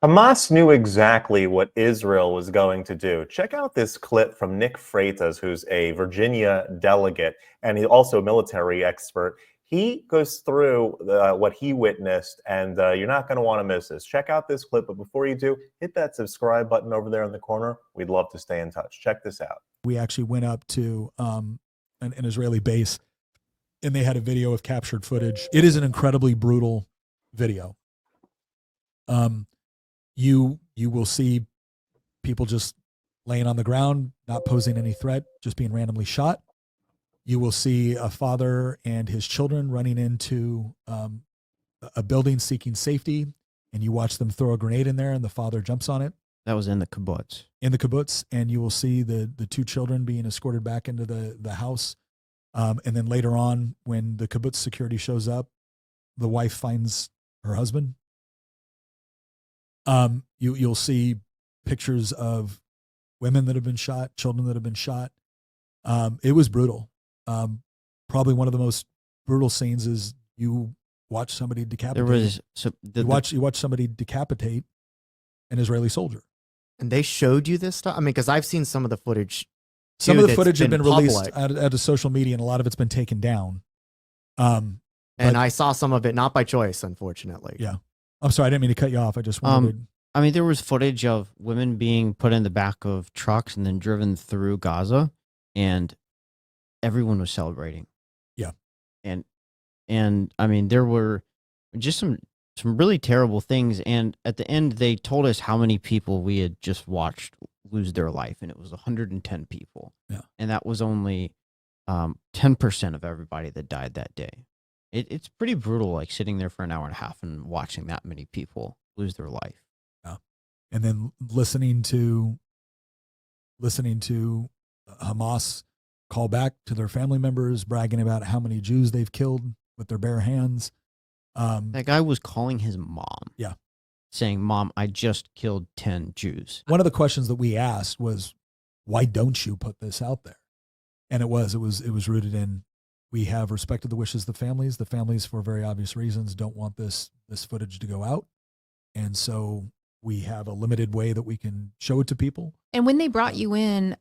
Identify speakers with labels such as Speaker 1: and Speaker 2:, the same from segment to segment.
Speaker 1: Hamas knew exactly what Israel was going to do. Check out this clip from Nick Freitas, who's a Virginia delegate and he's also a military expert. He goes through what he witnessed, and you're not going to want to miss this. Check out this clip, but before you do, hit that subscribe button over there in the corner. We'd love to stay in touch. Check this out.
Speaker 2: We actually went up to an Israeli base, and they had a video of captured footage. It is an incredibly brutal video. You will see people just laying on the ground, not posing any threat, just being randomly shot. You will see a father and his children running into a building seeking safety, and you watch them throw a grenade in there, and the father jumps on it.
Speaker 3: That was in the kibbutz.
Speaker 2: In the kibbutz, and you will see the two children being escorted back into the house. And then later on, when the kibbutz security shows up, the wife finds her husband. You'll see pictures of women that have been shot, children that have been shot. It was brutal. Probably one of the most brutal scenes is you watch somebody decapitate. You watch somebody decapitate an Israeli soldier.
Speaker 4: And they showed you this stuff? I mean, because I've seen some of the footage.
Speaker 2: Some of the footage had been released out of social media, and a lot of it's been taken down.
Speaker 4: And I saw some of it, not by choice, unfortunately.
Speaker 2: Yeah. I'm sorry, I didn't mean to cut you off. I just wanted
Speaker 3: I mean, there was footage of women being put in the back of trucks and then driven through Gaza, and everyone was celebrating.
Speaker 2: Yeah.
Speaker 3: And I mean, there were just some really terrible things. And at the end, they told us how many people we had just watched lose their life, and it was 110 people.
Speaker 2: Yeah.
Speaker 3: And that was only 10% of everybody that died that day. It's pretty brutal, like sitting there for an hour and a half and watching that many people lose their life.
Speaker 2: Yeah. And then listening to Hamas call back to their family members, bragging about how many Jews they've killed with their bare hands.
Speaker 3: That guy was calling his mom.
Speaker 2: Yeah.
Speaker 3: Saying, "Mom, I just killed 10 Jews."
Speaker 2: One of the questions that we asked was, why don't you put this out there? And it was rooted in, we have respected the wishes of the families. The families, for very obvious reasons, don't want this footage to go out. And so we have a limited way that we can show it to people.
Speaker 5: And when they brought you in,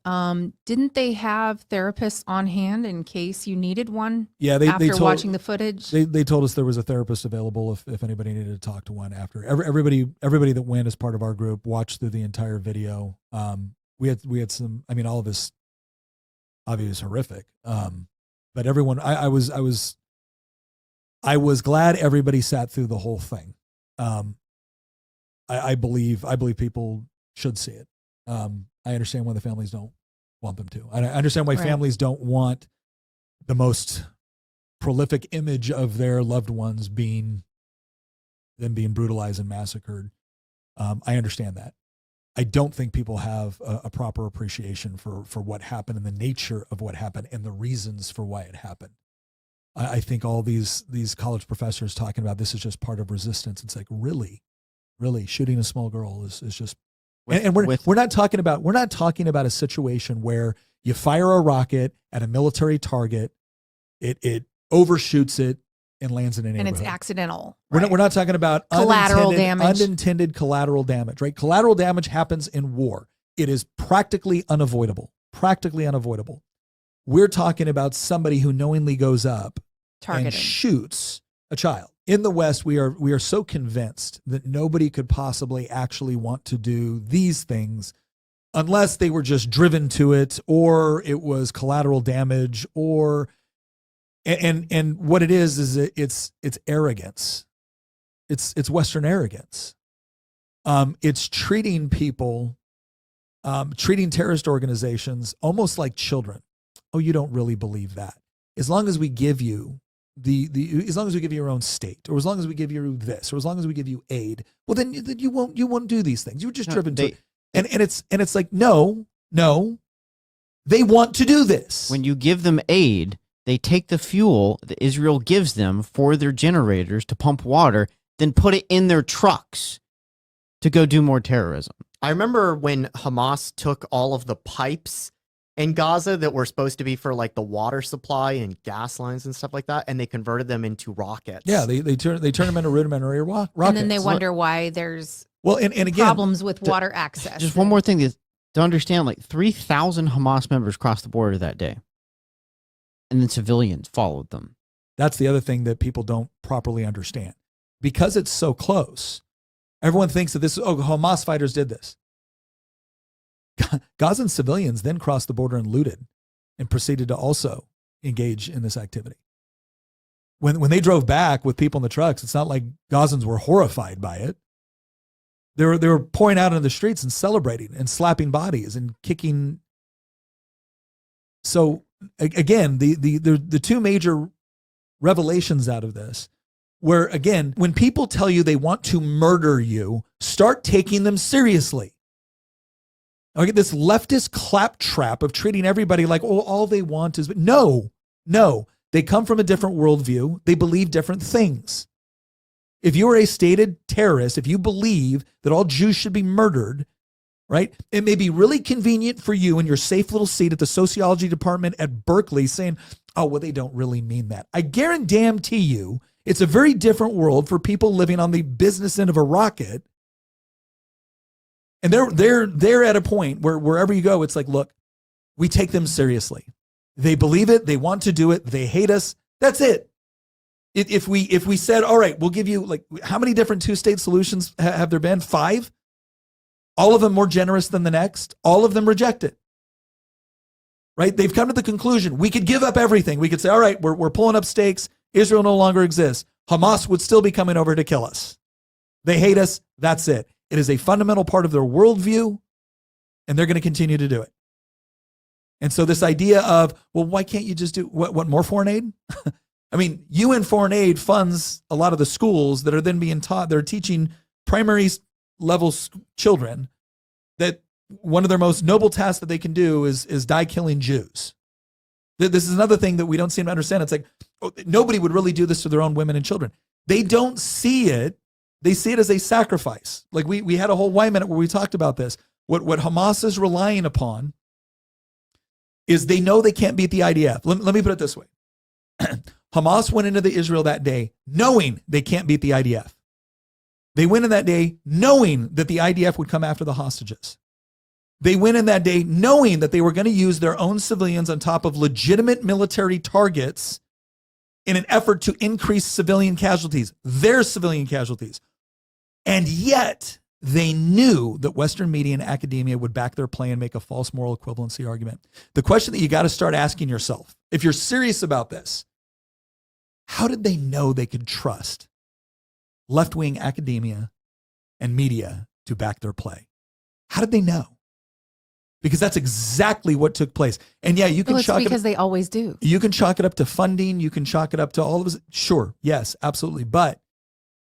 Speaker 5: didn't they have therapists on hand in case you needed one?
Speaker 2: Yeah,
Speaker 5: after watching the footage,
Speaker 2: they told us there was a therapist available if anybody needed to talk to one after. Everybody that went as part of our group watched through the entire video. We had some. I mean, all of this obviously is horrific. But everyone, I was glad everybody sat through the whole thing. I believe people should see it. I understand why the families don't want them to. I understand why families don't want the most prolific image of their loved ones being brutalized and massacred. I understand that. I don't think people have a proper appreciation for what happened and the nature of what happened and the reasons for why it happened. I think all these college professors talking about this is just part of resistance. It's like, really shooting a small girl is just, we're not talking about a situation where you fire a rocket at a military target, it overshoots it and lands in an neighborhood.
Speaker 5: And it's accidental.
Speaker 2: We're not talking about
Speaker 5: collateral damage.
Speaker 2: Unintended collateral damage, right? Collateral damage happens in war. It is practically unavoidable. We're talking about somebody who knowingly goes up and shoots a child. In the West, we are so convinced that nobody could possibly actually want to do these things unless they were just driven to it, or it was collateral damage, or and what it is it's arrogance. It's Western arrogance. It's treating people, treating terrorist organizations almost like children. Oh, you don't really believe that. As long as we give you as long as we give you your own state, or as long as we give you this, or as long as we give you aid, well, then you won't do these things. You're just driven to it. And it's like, no, they want to do this.
Speaker 3: When you give them aid, they take the fuel that Israel gives them for their generators to pump water, then put it in their trucks to go do more terrorism.
Speaker 4: I remember when Hamas took all of the pipes in Gaza that were supposed to be for like the water supply and gas lines and stuff like that, and they converted them into rockets.
Speaker 2: Yeah, they turn them into rudimentary rockets.
Speaker 5: And then they wonder why there's
Speaker 2: Well, and again,
Speaker 5: problems with water access.
Speaker 3: Just one more thing to understand, like 3,000 Hamas members crossed the border that day. And then civilians followed them.
Speaker 2: that's the other thing that people don't properly understand. Because it's so close, everyone thinks that Hamas fighters did this. Gazan civilians then crossed the border and looted and proceeded to also engage in this activity. When they drove back with people in the trucks, it's not like Gazans were horrified by it. They were pouring out into the streets and celebrating and slapping bodies and kicking. So again, the two major revelations out of this, where again, when people tell you they want to murder you, start taking them seriously. Okay, this leftist claptrap of treating everybody like, oh, all they want is, no. They come from a different worldview. They believe different things. If you are a stated terrorist, if you believe that all Jews should be murdered, right, it may be really convenient for you in your safe little seat at the sociology department at Berkeley saying, oh, well, they don't really mean that. I guarantee you it's a very different world for people living on the business end of a rocket. And they're at a point where wherever you go, it's like, look, we take them seriously. They believe it. They want to do it. They hate us. That's it. If we said, all right, we'll give you, like, how many different two-state solutions have there been? 5? All of them more generous than the next. All of them reject it. Right? They've come to the conclusion, we could give up everything. We could say, all right, we're pulling up stakes. Israel no longer exists. Hamas would still be coming over to kill us. They hate us. That's it. It is a fundamental part of their worldview, and they're going to continue to do it. And so this idea of, well, why can't you just do what more foreign aid? I mean, UN foreign aid funds a lot of the schools that are then being taught, they're teaching primary level children that one of their most noble tasks that they can do is die killing Jews. This is another thing that we don't seem to understand. It's like, nobody would really do this to their own women and children. They don't see it. They see it as a sacrifice. Like we had a whole Y minute where we talked about this. What Hamas is relying upon is they know they can't beat the IDF. Let me put it this way. Hamas went into the Israel that day knowing they can't beat the IDF. They went in that day knowing that the IDF would come after the hostages. They went in that day knowing that they were going to use their own civilians on top of legitimate military targets in an effort to increase civilian casualties, their civilian casualties. And yet they knew that Western media and academia would back their play and make a false moral equivalency argument. The question that you got to start asking yourself, if you're serious about this, how did they know they could trust left-wing academia and media to back their play? How did they know? Because that's exactly what took place. And yeah, you can chalk it up.
Speaker 5: Because they always do.
Speaker 2: You can chalk it up to funding. You can chalk it up to all of us. Sure. Yes, absolutely. But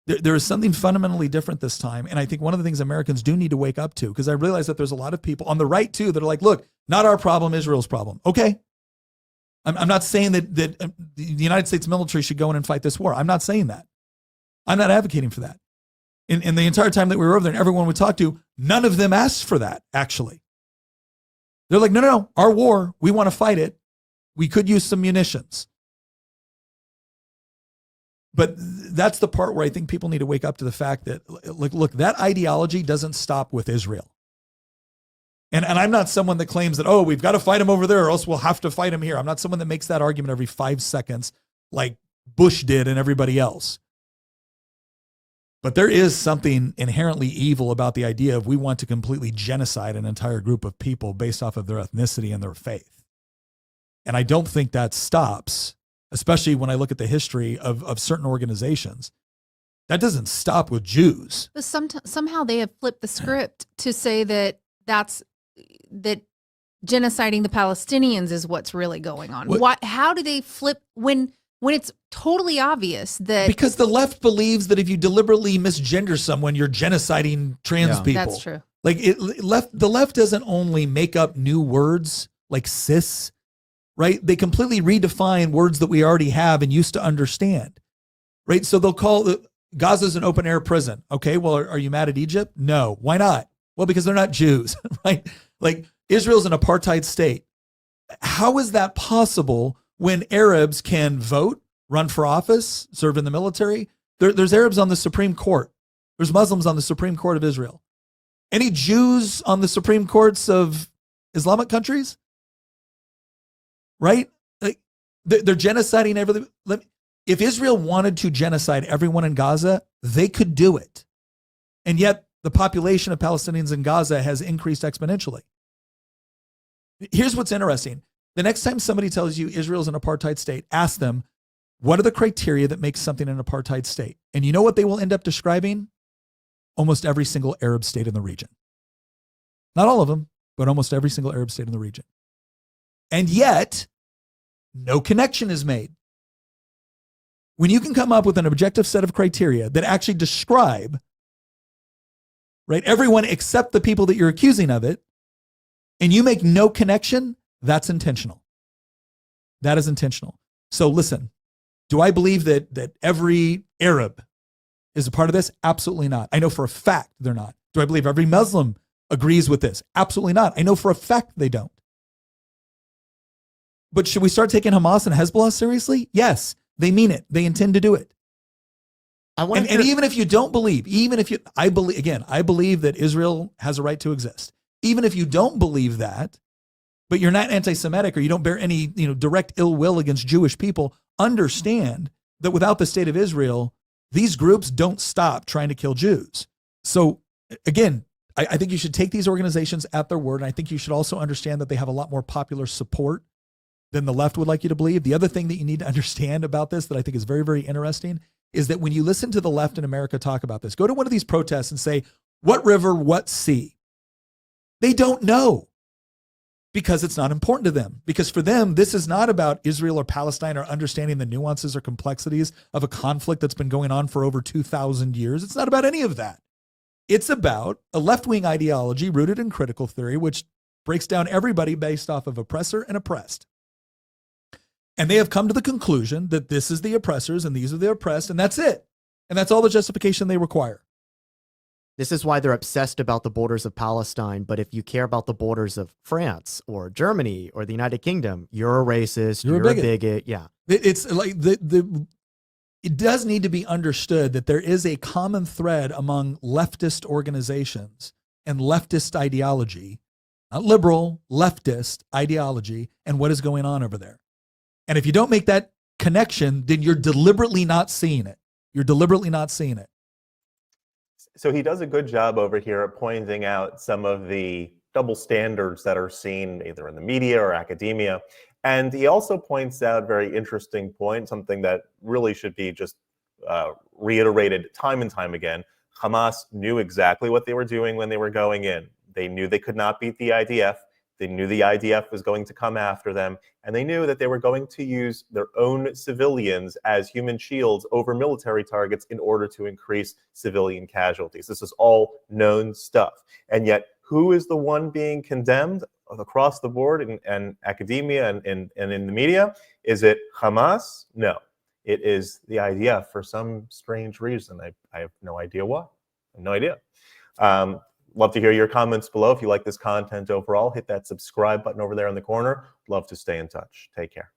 Speaker 2: there is something fundamentally different this time. And I think one of the things Americans do need to wake up to, because I realize that there's a lot of people on the right too that are like, look, not our problem, Israel's problem. Okay. I'm not saying that the United States military should go in and fight this war. I'm not saying that. I'm not advocating for that. In the entire time that we were over there and everyone we talked to, none of them asked for that, actually. They're like, no, our war, we want to fight it. We could use some munitions. But that's the part where I think people need to wake up to the fact that, look, that ideology doesn't stop with Israel. And I'm not someone that claims that, oh, we've got to fight them over there or else we'll have to fight them here. I'm not someone that makes that argument every 5 seconds like Bush did and everybody else. But there is something inherently evil about the idea of we want to completely genocide an entire group of people based off of their ethnicity and their faith. And I don't think that stops, especially when I look at the history of certain organizations. That doesn't stop with Jews.
Speaker 5: But somehow they have flipped the script to say that that genociding the Palestinians is what's really going on. How do they flip when it's totally obvious that... Because
Speaker 2: the left believes that if you deliberately misgender someone, you're genociding trans people.
Speaker 5: That's true.
Speaker 2: Like the left doesn't only make up new words like cis, right? They completely redefine words that we already have and used to understand, right? So they'll call Gaza's an open air prison. Okay, well, are you mad at Egypt? No. Why not? Well, because they're not Jews, right? Like Israel's an apartheid state. How is that possible when Arabs can vote, run for office, serve in the military? There's Arabs on the Supreme Court. There's Muslims on the Supreme Court of Israel. Any Jews on the Supreme Courts of Islamic countries? Right? Like, they're genociding everything. If Israel wanted to genocide everyone in Gaza, they could do it. And yet the population of Palestinians in Gaza has increased exponentially. Here's what's interesting. The next time somebody tells you Israel's an apartheid state, ask them, what are the criteria that makes something an apartheid state? And you know what they will end up describing? Almost every single Arab state in the region. Not all of them, but almost every single Arab state in the region. And yet, no connection is made. When you can come up with an objective set of criteria that actually describe, right, everyone except the people that you're accusing of it, and you make no connection, that's intentional. That is intentional. So listen, do I believe that every Arab is a part of this? Absolutely not. I know for a fact they're not. Do I believe every Muslim agrees with this? Absolutely not. I know for a fact they don't. But should we start taking Hamas and Hezbollah seriously? Yes, they mean it. They intend to do it. And even if you don't believe, I believe that Israel has a right to exist. Even if you don't believe that, but you're not anti-Semitic or you don't bear any, direct ill will against Jewish people, understand that without the state of Israel, these groups don't stop trying to kill Jews. So again, I think you should take these organizations at their word. And I think you should also understand that they have a lot more popular support than the left would like you to believe. The other thing that you need to understand about this that I think is very, very interesting is that when you listen to the left in America talk about this, go to one of these protests and say, what river, what sea? They don't know because it's not important to them. Because for them, this is not about Israel or Palestine or understanding the nuances or complexities of a conflict that's been going on for over 2,000 years. It's not about any of that. It's about a left-wing ideology rooted in critical theory, which breaks down everybody based off of oppressor and oppressed. And they have come to the conclusion that this is the oppressors and these are the oppressed, and that's it. And that's all the justification they require.
Speaker 4: This is why they're obsessed about the borders of Palestine. But if you care about the borders of France or Germany or the United Kingdom, you're a racist, you're a bigot. Yeah.
Speaker 2: It's like it does need to be understood that there is a common thread among leftist organizations and leftist ideology, not liberal, leftist ideology, and what is going on over there. And if you don't make that connection, then you're deliberately not seeing it. You're deliberately not seeing it.
Speaker 1: So he does a good job over here at pointing out some of the double standards that are seen either in the media or academia. And he also points out a very interesting point, something that really should be just reiterated time and time again. Hamas knew exactly what they were doing when they were going in. They knew they could not beat the IDF. They knew the IDF was going to come after them, and they knew that they were going to use their own civilians as human shields over military targets in order to increase civilian casualties. This is all known stuff. And yet, who is the one being condemned across the board in academia and in the media? Is it Hamas? No. It is the IDF for some strange reason. I have no idea why. I have no idea. Love to hear your comments below. If you like this content overall, hit that subscribe button over there in the corner. Love to stay in touch. Take care.